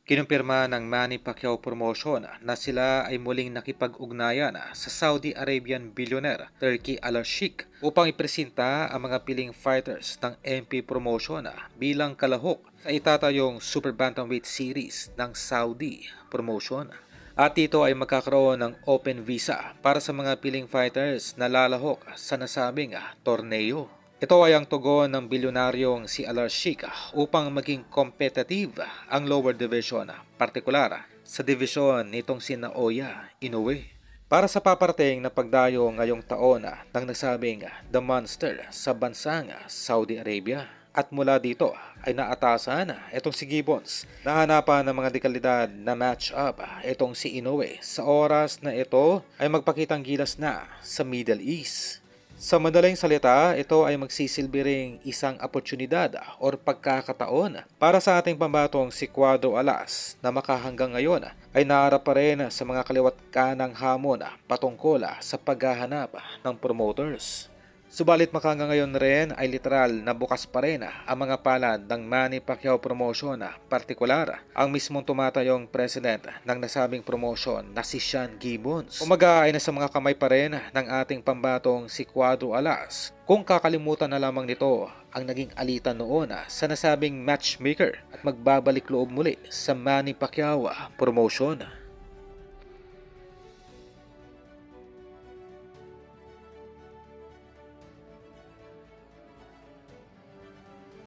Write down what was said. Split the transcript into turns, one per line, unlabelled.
Kinumpirma ng Manny Pacquiao Promotion na sila ay muling nakipag-ugnayan sa Saudi Arabian billionaire Turki Al-Sheikh upang ipresenta ang mga piling fighters ng MP Promotion bilang kalahok sa itatayong Super Bantamweight Series ng Saudi Promotion. At ito ay magkakaroon ng open visa para sa mga piling fighters na lalahok sa nasabing torneo. Ito ay ang tugon ng bilyonaryong si Al-Sheikh upang maging competitive ang lower division, partikular sa division nitong si Naoya Inoue. Para sa paparating na pagdayo ngayong taon ng nasabing The Monster sa bansang Saudi Arabia. At mula dito ay naatasan itong si Gibbons na hanapan ng mga dekalidad na match-up itong si Inoue sa oras na ito ay magpakitang gilas na sa Middle East. Sa madaling salita, ito ay magsisilbi ring isang oportunidad o pagkakataon para sa ating pambatong si Cuadro Alas na makahanggang ngayon ay naharap pa rin sa mga kaliwat kanang hamon patungkol sa paghahanap ng promoters. Subalit makahanggang ngayon rin ay literal na bukas pa rin ang mga palad ng Manny Pacquiao Promotion, partikular ang mismong tumatayong president ng nasabing promotion na si Sean Gibbons. Umaga ay nasa mga kamay pa rin ng ating pambatong si Cuadro Alas. Kung kakalimutan na lamang nito ang naging alitan noon sa nasabing matchmaker at magbabalik loob muli sa Manny Pacquiao Promotion.